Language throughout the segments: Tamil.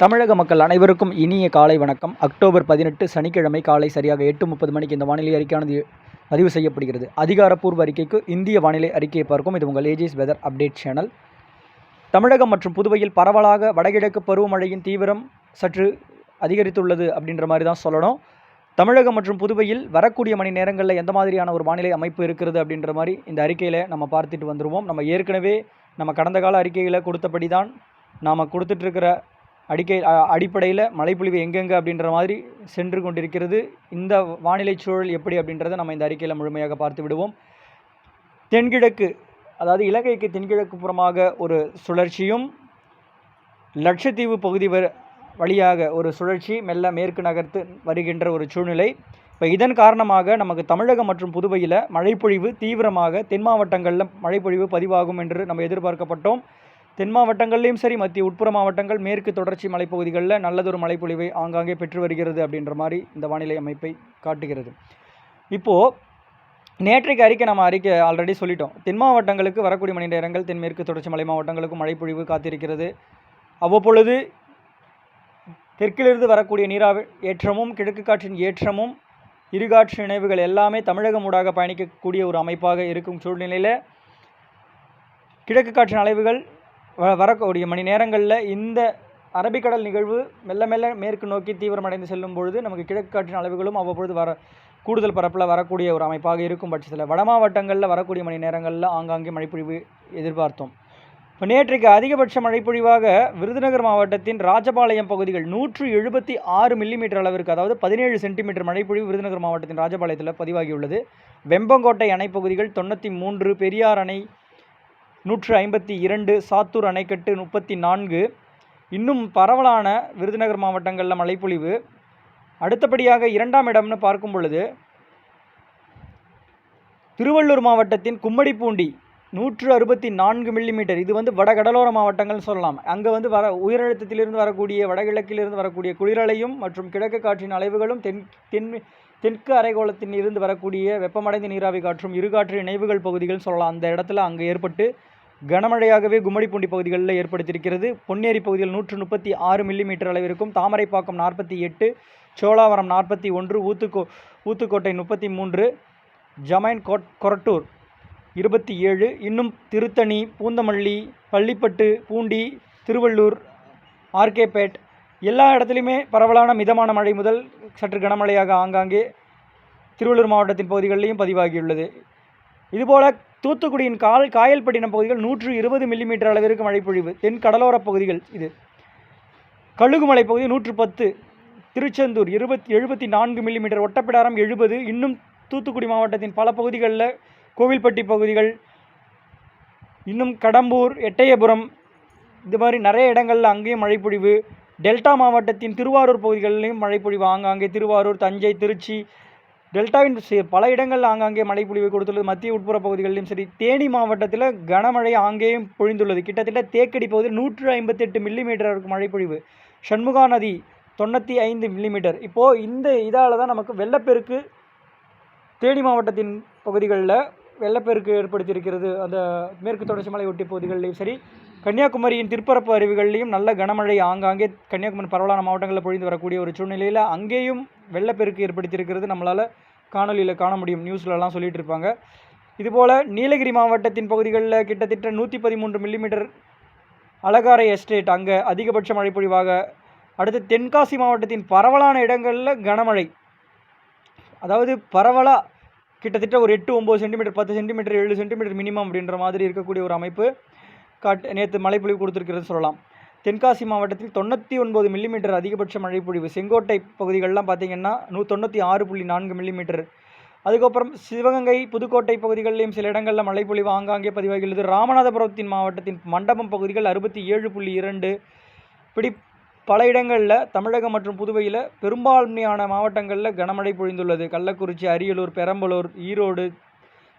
தமிழக மக்கள் அனைவருக்கும் இனிய காலை வணக்கம். அக்டோபர் 18 சனிக்கிழமை காலை சரியாக 8:30 மணிக்கு இந்த வானிலை அறிக்கையானது பதிவு செய்யப்படுகிறது. அதிகாரப்பூர்வ அறிக்கைக்கு இந்திய வானிலை அறிக்கையை பார்க்கும். இது உங்கள் ஏஜிஸ் வெதர் அப்டேட் சேனல். தமிழகம் மற்றும் புதுவையில் பரவலாக வடகிழக்கு பருவமழையின் தீவிரம் சற்று அதிகரித்துள்ளது அப்படின்ற மாதிரி தான் சொல்லணும். தமிழகம் மற்றும் புதுவையில் வரக்கூடிய மணி நேரங்களில் எந்த மாதிரியான ஒரு வானிலை அமைப்பு இருக்கிறது அப்படின்ற மாதிரி இந்த அறிக்கையில் நம்ம பார்த்துட்டு வந்துடுவோம். நம்ம ஏற்கனவே நம்ம கடந்த கால அறிக்கைகளை கொடுத்தபடி தான் நாம் கொடுத்துட்ருக்கிற அடிப்படையில் மழைப்பொழிவு எங்கெங்கே அப்படின்ற மாதிரி சென்று கொண்டிருக்கிறது. இந்த வானிலை சூழல் எப்படி அப்படின்றத நம்ம இந்த அறிக்கையில் முழுமையாக பார்த்து விடுவோம். தென்கிழக்கு, அதாவது இலங்கைக்கு தென்கிழக்கு புறமாக ஒரு சுழற்சியும், லட்சத்தீவு பகுதி வழியாக ஒரு சுழற்சி மெல்ல மேற்கு நகர்த்து வருகின்ற ஒரு சூழ்நிலை. இப்போ இதன் காரணமாக நமக்கு தமிழகம் மற்றும் புதுவையில் மழைப்பொழிவு தீவிரமாக தென் மாவட்டங்களில் மழைப்பொழிவு பதிவாகும் என்று நம்ம எதிர்பார்க்கப்பட்டோம். தென் மாவட்டங்கள்லேயும் சரி, மத்திய உட்புற மாவட்டங்கள், மேற்கு தொடர்ச்சி மலைப்பகுதிகளில் நல்லதொரு மழைப்பொழிவை ஆங்காங்கே பெற்று வருகிறது அப்படின்ற மாதிரி இந்த வானிலை அமைப்பை காட்டுகிறது. இப்போது நேற்றைக்கு நம்ம அறிக்கை ஆல்ரெடி சொல்லிட்டோம். தென் மாவட்டங்களுக்கு வரக்கூடிய மணி நேரங்கள் தென்மேற்கு தொடர்ச்சி மலை மாவட்டங்களுக்கும் மழைப்பொழிவு காத்திருக்கிறது. அவ்வப்பொழுது தெற்கிலிருந்து வரக்கூடிய நீராவி ஏற்றமும் கிழக்கு காற்றின் ஏற்றமும் இருகாற்று இணைவுகள் எல்லாமே தமிழகம் ஊடாக பயணிக்கக்கூடிய ஒரு அமைப்பாக இருக்கும் சூழ்நிலையில் கிழக்கு காற்றின் அலைவுகள் வரக்கூடிய மணி நேரங்களில் இந்த அரபிக்கடல் நிகழ்வு மெல்ல மெல்ல மேற்கு நோக்கி தீவிரமடைந்து செல்லும் பொழுது நமக்கு கிழக்கு காற்றின் அளவுகளும் அவ்வப்பொழுது கூடுதல் பரப்பில் வரக்கூடிய ஒரு அமைப்பாக இருக்கும் பட்சத்தில் வட மாவட்டங்களில் வரக்கூடிய மணி நேரங்களில் ஆங்காங்கே மழைப்பொழிவு எதிர்பார்த்தோம். இப்போ நேற்றைக்கு அதிகபட்ச மழைப்பொழிவாக விருதுநகர் மாவட்டத்தின் ராஜபாளையம் பகுதிகள் 176 மில்லிமீட்டர் அளவிற்கு, அதாவது 17 சென்டிமீட்டர் மழைப்பொழிவு விருதுநகர் மாவட்டத்தின் ராஜபாளையத்தில் பதிவாகியுள்ளது. வெம்பங்கோட்டை அணை பகுதிகள் 93, பெரியார் அணை 152, சாத்தூர் அணைக்கட்டு 34. இன்னும் பரவலான விருதுநகர் மாவட்டங்களில் மழைப்பொழிவு. அடுத்தபடியாக இரண்டாம் இடம்னு பார்க்கும் பொழுது திருவள்ளூர் மாவட்டத்தின் கும்மிடிப்பூண்டி 164 மில்லிமீட்டர். இது வடகடலோர மாவட்டங்கள் சொல்லலாம். அங்கே உயரழுத்தத்திலிருந்து வரக்கூடிய வடகிழக்கிலிருந்து வரக்கூடிய குளிரலையும் மற்றும் கிழக்கு காற்றின் அலைவுகளும் தெற்கு அரைக்கோளத்தின் இருந்து வரக்கூடிய வெப்பமடைந்த நீராவி காற்றும் இருகாற்று இணைவுகள் பகுதிகள் சொல்லலாம். அந்த இடத்துல அங்கே ஏற்பட்டு கனமழையாகவே கும்மிடிப்பூண்டி பகுதிகளில் ஏற்படுத்தியிருக்கிறது. பொன்னேரி பகுதியில் 136 மில்லிமீட்டர் அளவிற்கும், தாமரைப்பாக்கம் 48, சோழாவரம் 41, ஊத்துக்கோட்டை 33, ஜமைன் கொரட்டூர் 27, இன்னும் திருத்தணி, பூந்தமல்லி, பள்ளிப்பட்டு, பூண்டி, திருவள்ளூர், ஆர்கேபேட் எல்லா இடத்துலையுமே பரவலான மிதமான மழை முதல் சற்று கனமழையாக ஆங்காங்கே திருவள்ளூர் மாவட்டத்தின் பகுதிகளிலையும் பதிவாகியுள்ளது. இதுபோல் தூத்துக்குடியின் காயல்பட்டினம் பகுதிகள் 120 மில்லிமீட்டர் அளவிற்கு மழைப்பொழிவு. தென் கடலோர பகுதிகள் இது. கழுகுமலை பகுதி 110, திருச்செந்தூர் 74 மில்லிமீட்டர், ஒட்டப்பிடாரம் 70. இன்னும் தூத்துக்குடி மாவட்டத்தின் பல பகுதிகளில் கோவில்பட்டி பகுதிகள், இன்னும் கடம்பூர், எட்டயபுரம், இது மாதிரி நிறைய இடங்களில் அங்கேயும் மழைப்பொழிவு. டெல்டா மாவட்டத்தின் திருவாரூர் பகுதிகளிலையும் மழைப்பொழிவு ஆங்காங்கே. திருவாரூர், தஞ்சை, திருச்சி, டெல்டாவின் பல இடங்களில் ஆங்காங்கே மழைப்பொழிவு கொடுத்துள்ளது. மத்திய உட்புற பகுதிகளிலும் சரி. தேனி மாவட்டத்தில் கனமழை ஆங்கேயும் பொழிந்துள்ளது. கிட்டத்தட்ட தேக்கடி பகுதியில் 158 மில்லிமீட்டருக்கு மழைப்பொழிவு. சண்முகா நதி 95 மில்லிமீட்டர். இப்போது இந்த இதால் தான் நமக்கு வெள்ளப்பெருக்கு தேனி மாவட்டத்தின் பகுதிகளில் வெள்ளப்பெருக்கு ஏற்படுத்தியிருக்கிறது. அந்த மேற்கு தொடர்ச்சி மலை ஒட்டிய பகுதிகளிலையும் சரி, கன்னியாகுமரியின் திருப்பரப்பு அருவிகளிலையும் நல்ல கனமழை ஆங்காங்கே கன்னியாகுமரி பரவலான மாவட்டங்களில் பொழிந்து வரக்கூடிய ஒரு சூழ்நிலையில் அங்கேயும் வெள்ளப்பெருக்கு ஏற்படுத்தியிருக்கிறது. நம்மளால் காணொலியில் காண முடியும், நியூஸ்லலாம் சொல்லிகிட்டு இருப்பாங்க. இதுபோல் நீலகிரி மாவட்டத்தின் பகுதிகளில் கிட்டத்தட்ட 113 மில்லிமீட்டர் அலகாரை எஸ்டேட் அங்கே அதிகபட்ச மழைப்பொழிவாக. அடுத்து தென்காசி மாவட்டத்தின் பரவலான இடங்களில் கனமழை, அதாவது பரவலாக கிட்டத்தட்ட ஒரு 8-9 சென்டிமீட்டர், 10 சென்டிமீட்டர், 7 சென்டிமீட்டர் மினிமம் அப்படின்ற மாதிரி இருக்கக்கூடிய ஒரு அமைப்பு நேற்று மழைப்பொழிவு கொடுத்துருக்கிறது சொல்லலாம். தென்காசி மாவட்டத்தில் 99 மில்லிமீட்டர் அதிகபட்ச மழைப்பொழிவு. செங்கோட்டை பகுதிகளெலாம் பார்த்திங்கன்னா 96.4 மில்லிமீட்டர். அதுக்கப்புறம் சிவகங்கை, புதுக்கோட்டை பகுதிகளிலையும் சில இடங்களில் மழைப்பொழிவு ஆங்காங்கே பதிவாகியுள்ளது. ராமநாதபுரத்தின் மாவட்டத்தின் மண்டபம் பகுதிகள் 67.2. இப்படி பல இடங்களில் தமிழகம் மற்றும் புதுவையில் பெரும்பான்மையான மாவட்டங்களில் கனமழை பொழிந்துள்ளது. கள்ளக்குறிச்சி, அரியலூர், பெரம்பலூர், ஈரோடு,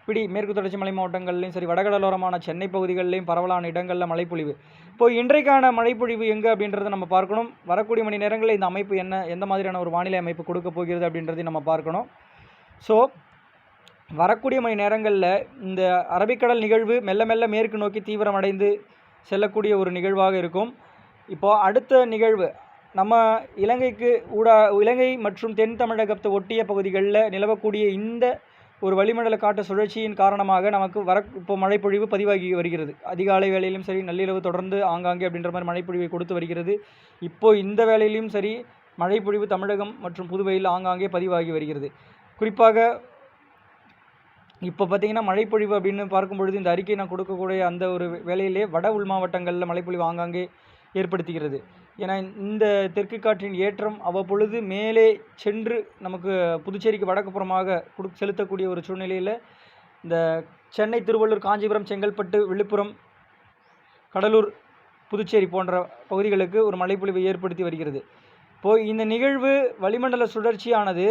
இப்படி மேற்கு தொடர்ச்சி மலை மாவட்டங்கள்லையும் சரி, வடகடலோரமான சென்னை பகுதிகளிலையும் பரவலான இடங்களில் மழைப்பொழிவு. இப்போது இன்றைக்கான மழைப்பொழிவு எங்கே அப்படின்றத நம்ம பார்க்கணும். வரக்கூடிய மணி நேரங்களில் இந்த அமைப்பு எந்த மாதிரியான ஒரு வானிலை அமைப்பு கொடுக்க போகிறது அப்படின்றதையும் நம்ம பார்க்கணும். ஸோ வரக்கூடிய மணி நேரங்களில் இந்த அரபிக்கடல் நிகழ்வு மெல்ல மெல்ல மேற்கு நோக்கி தீவிரமடைந்து செல்லக்கூடிய ஒரு நிகழ்வாக இருக்கும். இப்போது அடுத்த நிகழ்வு நம்ம இலங்கை மற்றும் தென் தமிழகத்தை ஒட்டிய பகுதிகளில் நிலவக்கூடிய இந்த ஒரு வளிமண்டல காற்று சுழற்சியின் காரணமாக நமக்கு இப்போ மழைப்பொழிவு பதிவாகி வருகிறது. அதிகாலை வேளையிலும் சரி, நள்ளிரவு தொடர்ந்து ஆங்காங்கே அப்படின்ற மாதிரி மழைப்பொழிவை கொடுத்து வருகிறது. இப்போது இந்த வேளையிலும் சரி மழைப்பொழிவு தமிழகம் மற்றும் புதுவையில் ஆங்காங்கே பதிவாகி வருகிறது. குறிப்பாக இப்போ பார்த்திங்கன்னா மழைப்பொழிவு அப்படின்னு பார்க்கும்பொழுது இந்த அறிக்கை நான் கொடுக்கக்கூடிய அந்த ஒரு வேளையிலே வட உள் மாவட்டங்களில் மழைப்பொழிவு ஆங்காங்கே ஏற்படுத்துகிறது. ஏன்னா இந்த தெற்கு காற்றின் ஏற்றம் அவ்வப்பொழுது மேலே சென்று நமக்கு புதுச்சேரிக்கு வடக்கு புறமாக செலுத்தக்கூடிய ஒரு சூழ்நிலையில் இந்த சென்னை, திருவள்ளூர், காஞ்சிபுரம், செங்கல்பட்டு, விழுப்புரம், கடலூர், புதுச்சேரி போன்ற பகுதிகளுக்கு ஒரு மழைப்பொழிவை ஏற்படுத்தி வருகிறது. இப்போது இந்த நிகழ்வு வளிமண்டல சுழற்சியானது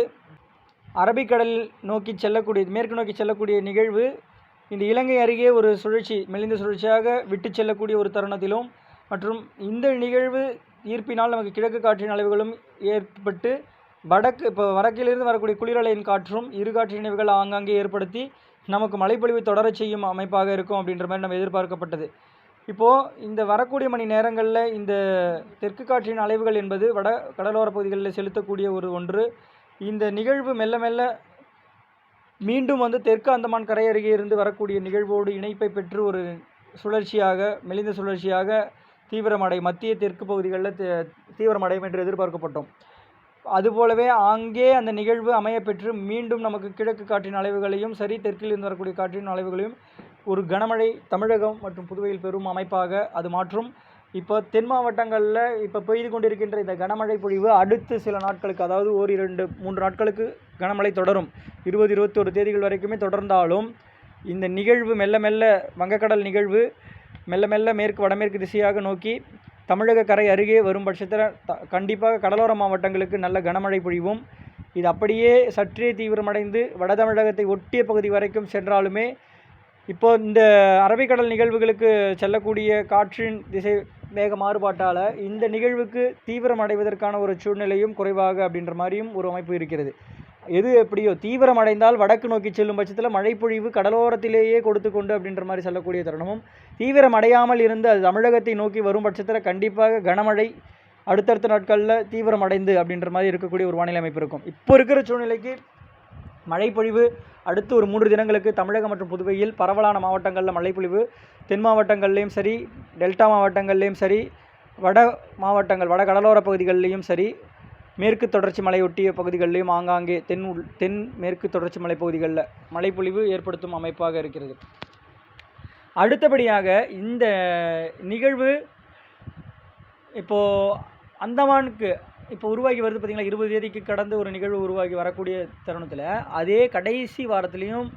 அரபிக்கடல் நோக்கி செல்லக்கூடிய மேற்கு நோக்கி செல்லக்கூடிய நிகழ்வு இந்த இலங்கை அருகே ஒரு சுழற்சி மெலிந்த சுழற்சியாக விட்டு செல்லக்கூடிய ஒரு தருணத்திலும் மற்றும் இந்த நிகழ்வு ஈர்ப்பினால் நமக்கு கிழக்கு காற்றின் அளவுகளும் ஏற்பட்டு இப்போ வடக்கிலிருந்து வரக்கூடிய குளிரலையின் காற்றும் இரு காற்றின் இணைவுகள் ஆங்காங்கே ஏற்படுத்தி நமக்கு மழைப்பொழிவு தொடரச் செய்யும் அமைப்பாக இருக்கும் அப்படின்ற மாதிரி நம்ம எதிர்பார்க்கப்பட்டது. இப்போது இந்த வரக்கூடிய மணி நேரங்களில் இந்த தெற்கு காற்றின் அலைவுகள் என்பது வட கடலோர பகுதிகளில் செலுத்தக்கூடிய ஒன்று. இந்த நிகழ்வு மெல்ல மெல்ல மீண்டும் தெற்கு அந்தமான் கரை அருகே இருந்து வரக்கூடிய நிகழ்வோடு இணைப்பை பெற்று ஒரு சுழற்சியாக மெலிந்த சுழற்சியாக மத்திய தெற்கு பகுதிகளில் தீவிரமடையும் என்று எதிர்பார்க்கப்பட்டோம். அதுபோலவே அங்கே அந்த நிகழ்வு அமையப்பெற்று மீண்டும் நமக்கு கிழக்கு காற்றின் அலைவுகளையும் சரி, தெற்கில் இருந்து வரக்கூடிய காற்றின் அலைவுகளையும் ஒரு கனமழை தமிழகம் மற்றும் புதுவையில் பெறும் அமைப்பாக அது மாற்றும். இப்போ தென் மாவட்டங்களில் இப்போ பெய்து கொண்டிருக்கின்ற இந்த கனமழை பொழிவு அடுத்து சில நாட்களுக்கு, அதாவது 1-2-3 நாட்களுக்கு கனமழை தொடரும். 20-21 தேதிகள் வரைக்குமே தொடர்ந்தாலும் இந்த நிகழ்வு மெல்ல மெல்ல வங்கக்கடல் நிகழ்வு மெல்ல மெல்ல வடமேற்கு திசையாக நோக்கி தமிழக கரை அருகே வரும் பட்சத்தில் கண்டிப்பாக கடலோர மாவட்டங்களுக்கு நல்ல கனமழை பொழிவும், இது அப்படியே சற்றே தீவிரமடைந்து வட தமிழகத்தை ஒட்டிய பகுதி வரைக்கும் சென்றாலுமே இப்போது இந்த அரபிக்கடல் நிகழ்வுகளுக்கு செல்லக்கூடிய காற்றின் திசை வேக மாறுபாட்டால் இந்த நிகழ்வுக்கு தீவிரமடைவதற்கான ஒரு சூழ்நிலையும் குறைவாக அப்படின்ற மாதிரியும் ஒரு அமைப்பு இருக்கிறது. எது எப்படியோ தீவிரமடைந்தால் வடக்கு நோக்கி செல்லும் பட்சத்தில் மழைப்பொழிவு கடலோரத்திலேயே கொடுத்து கொண்டு அப்படின்ற மாதிரி செல்லக்கூடிய தருணமும், தீவிரமடையாமல் இருந்து அது தமிழகத்தை நோக்கி வரும் பட்சத்தில் கண்டிப்பாக கனமழை அடுத்தடுத்த நாட்களில் தீவிரமடைந்து அப்படின்ற மாதிரி இருக்கக்கூடிய ஒரு வானிலை அமைப்பு இருக்கும். இப்போ இருக்கிற சூழ்நிலைக்கு மழைப்பொழிவு அடுத்து ஒரு 3 தினங்களுக்கு தமிழகம் மற்றும் புதுவையில் பரவலான மாவட்டங்களில் மழைப்பொழிவு, தென் மாவட்டங்கள்லேயும் சரி, டெல்டா மாவட்டங்கள்லேயும் சரி, வட கடலோர பகுதிகளிலையும் சரி, மேற்கு தொடர்ச்சி மலையொட்டிய பகுதிகளிலையும் ஆங்காங்கே தென் மேற்கு தொடர்ச்சி மலை பகுதிகளில் மழைப்பொழிவு ஏற்படுத்தும் அமைப்பாக இருக்கிறது. அடுத்தபடியாக இந்த நிகழ்வு இப்போது அந்தமானுக்கு இப்போ உருவாகி வருது பார்த்திங்களா. 20 தேதிக்கு கடந்து ஒரு நிகழ்வு உருவாகி வரக்கூடிய தருணத்தில் அதே கடைசி வாரத்துலேயும்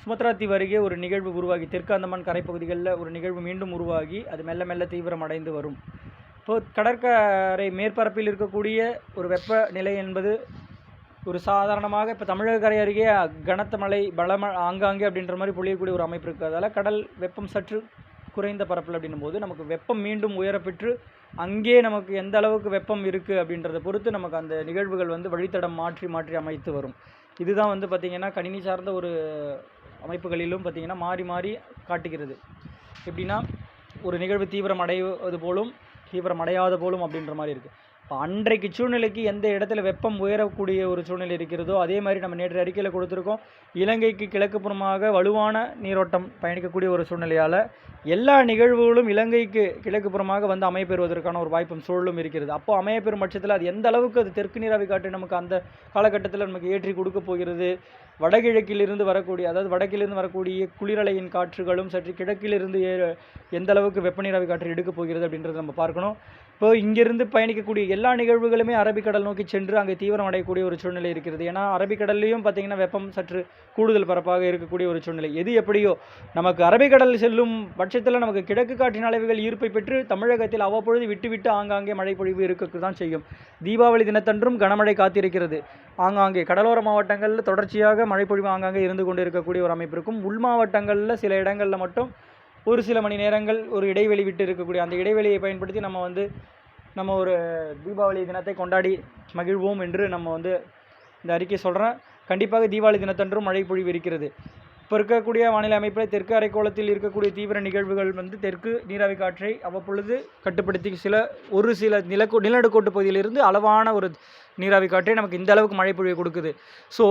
சுமத்ரா தீவு அருகே ஒரு நிகழ்வு உருவாகி தெற்கு அந்தமான் கரைப்பகுதிகளில் ஒரு நிகழ்வு மீண்டும் உருவாகி அது மெல்ல மெல்ல தீவிரமடைந்து வரும். இப்போது கடற்கரை மேற்பரப்பில் இருக்கக்கூடிய ஒரு வெப்பநிலை என்பது ஒரு சாதாரணமாக இப்போ தமிழக கரை அருகே கனத்த மழை ஆங்காங்கே அப்படின்ற மாதிரி பொழியக்கூடிய ஒரு அமைப்பு இருக்கிறதால கடல் வெப்பம் சற்று குறைந்த பரப்பில் அப்படின்னும் போது நமக்கு வெப்பம் மீண்டும் உயரப்பெற்று அங்கே நமக்கு எந்த அளவுக்கு வெப்பம் இருக்குது அப்படின்றத பொறுத்து நமக்கு அந்த நிகழ்வுகள் வழித்தடம் மாற்றி அமைத்து வரும். இதுதான் பார்த்திங்கன்னா கணினி சார்ந்த ஒரு அமைப்புகளிலும் பார்த்திங்கன்னா மாறி மாறி காட்டுகிறது. எப்படின்னா ஒரு நிகழ்வு தீவிரமடைவது போலும் தீவிரமடையாத போலும் அப்படின்ற மாதிரி இருக்குது. இப்போ அன்றைக்கு சூழ்நிலைக்கு எந்த இடத்துல வெப்பம் உயரக்கூடிய ஒரு சூழ்நிலை இருக்கிறதோ அதே மாதிரி நம்ம நேற்று அறிக்கையில் கொடுத்துருக்கோம். இலங்கைக்கு கிழக்கு புறமாக வலுவான நீரோட்டம் பயணிக்கக்கூடிய ஒரு சூழ்நிலையால் எல்லா நிகழ்வுகளும் இலங்கைக்கு கிழக்கு புறமாக அமையப்பெறுவதற்கான ஒரு வாய்ப்பும் சூழலும் இருக்கிறது. அப்போது அமையப்பெறும் பட்சத்தில் அது எந்த அளவுக்கு அது தெற்கு நீராவி காற்று நமக்கு அந்த காலகட்டத்தில் நமக்கு ஏற்றி கொடுக்க போகிறது, வடகிழக்கிலிருந்து வரக்கூடிய குளிரலையின் காற்றுகளும் சற்று கிழக்கிலிருந்து எந்த அளவுக்கு வெப்பநீராவி காற்று எடுக்கப் போகிறது அப்படின்றத நம்ம பார்க்கணும். இப்போ இங்கிருந்து பயணிக்கக்கூடிய எல்லா நிகழ்வுகளுமே அரபிக்கடல் நோக்கி சென்று அங்கே தீவிரம் அடையக்கூடிய ஒரு சூழ்நிலை இருக்கிறது. ஏன்னா அரபிக்கடல்லையும் பார்த்திங்கன்னா வெப்பம் சற்று கூடுதல் பரப்பாக இருக்கக்கூடிய ஒரு சூழ்நிலை. எது எப்படியோ நமக்கு அரபிக்கடல் செல்லும் பட்சத்தில் நமக்கு கிழக்கு காற்றின் அலைவுகள் ஈர்ப்பை பெற்று தமிழகத்தில் அவ்வப்பொழுது விட்டு ஆங்காங்கே மழை பொழிவு இருக்க தான் செய்யும். தீபாவளி தினத்தன்றும் கனமழை காத்திருக்கிறது. ஆங்காங்கே கடலோர மாவட்டங்களில் தொடர்ச்சியாக மழைப்பொழிவு ஆங்காங்கே இருந்து கொண்டு இருக்கக்கூடிய ஒரு அமைப்பு இருக்கும். உள் மாவட்டங்களில் சில இடங்களில் மட்டும் ஒரு சில மணி நேரங்கள் ஒரு இடைவெளி விட்டு இருக்கக்கூடிய அந்த இடைவெளியை பயன்படுத்தி நம்ம ஒரு தீபாவளி தினத்தை கொண்டாடி மகிழ்வோம் என்று நம்ம இந்த அறிக்கை சொல்கிறேன். கண்டிப்பாக தீபாவளி தினத்தன்றும் மழை பொழிவு இருக்கிறது. இப்போ இருக்கக்கூடிய வானிலை அமைப்பில் தெற்கு அரைக்கோளத்தில் இருக்கக்கூடிய தீவிர நிகழ்வுகள் வந்து தெற்கு நீராவி காற்றை அவ்வப்பொழுது கட்டுப்படுத்தி ஒரு சில நிலநடுக்கோட்டு பகுதியிலிருந்து அளவான ஒரு நீராவி காற்றை நமக்கு இந்த அளவுக்கு மழை பொழிவை கொடுக்குது. ஸோ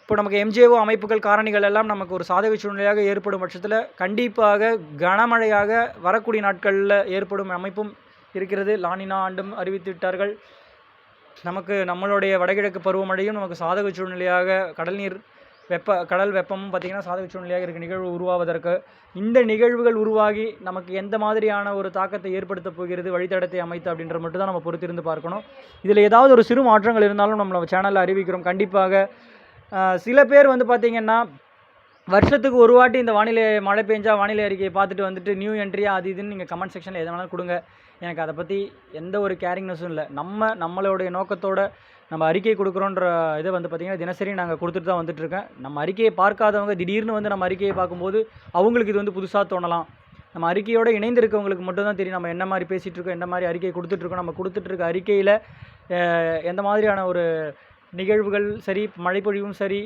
இப்போ நமக்கு எம்ஜேஓ அமைப்புகள் காரணிகள் எல்லாம் நமக்கு ஒரு சாதக சூழ்நிலையாக ஏற்படும் பட்சத்தில் கண்டிப்பாக கனமழையாக வரக்கூடிய நாட்களில் ஏற்படும் அமைப்பும் இருக்கிறது. லானினா ஆண்டும் அறிவித்து விட்டார்கள். நமக்கு நம்மளுடைய வடகிழக்கு பருவமழையும் நமக்கு சாதக சூழ்நிலையாக கடல் வெப்பமும் பார்த்திங்கன்னா சாதக சூழ்நிலையாக இருக்க நிகழ்வு உருவாவதற்கு இந்த நிகழ்வுகள் உருவாகி நமக்கு எந்த மாதிரியான ஒரு தாக்கத்தை ஏற்படுத்த போகிறது வழித்தடத்தை அமைத்து அப்படின்ற மட்டும் தான் நம்ம பொறுத்திருந்து பார்க்கணும். இதில் ஏதாவது ஒரு சிறு மாற்றங்கள் இருந்தாலும் நம்ம சேனலில் அறிவிக்கிறோம். கண்டிப்பாக சில பேர் வந்து பார்த்திங்கன்னா வருஷத்துக்கு ஒரு வாட்டி இந்த மழை பெஞ்சா வானிலை அறிக்கையை பார்த்துட்டு வந்துட்டு நியூ என்ட்ரியாக அது இதுன்னு நீங்கள் கமெண்ட் செக்ஷனில் எது வேணாலும் கொடுங்க. எனக்கு அதை பற்றி எந்த ஒரு கேரிங்னஸும் இல்லை. நம்மளுடைய நோக்கத்தோட நம்ம அறிக்கை கொடுக்குறோன்ற இதை வந்து பார்த்திங்கன்னா தினசரி நாங்கள் கொடுத்துட்டு தான் வந்துட்டுருக்கேன். நம்ம அறிக்கையை பார்க்காதவங்க திடீர்னு வந்து நம்ம அறிக்கையை பார்க்கும்போது அவங்களுக்கு இது வந்து புதுசாக தோணலாம். நம்ம அறிக்கையோடு இணைந்திருக்கவங்களுக்கு மட்டும்தான் தெரியும் நம்ம என்ன மாதிரி பேசிகிட்ருக்கோம், என்ன மாதிரி அறிக்கை கொடுத்துட்ருக்கோம். நம்ம கொடுத்துட்ருக்க அறிக்கையில் எந்த மாதிரியான ஒரு நிகழ்வுகள் சரி, மழைப்பொழிவும் சரி,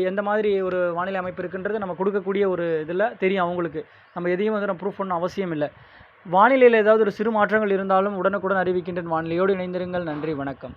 எந்த மாதிரி ஒரு வானிலை அமைப்பு இருக்குன்றது நம்ம கொடுக்கக்கூடிய ஒரு இதில் தெரியும் அவங்களுக்கு. நம்ம எதையும் வந்து நம்ம ப்ரூஃப் பண்ண அவசியம் இல்லை. வானிலையில் ஏதாவது ஒரு சிறு மாற்றங்கள் இருந்தாலும் உடனுக்குடன் அறிவிக்கின்றேன். வானிலையோடு இணைந்திருங்கள். நன்றி, வணக்கம்.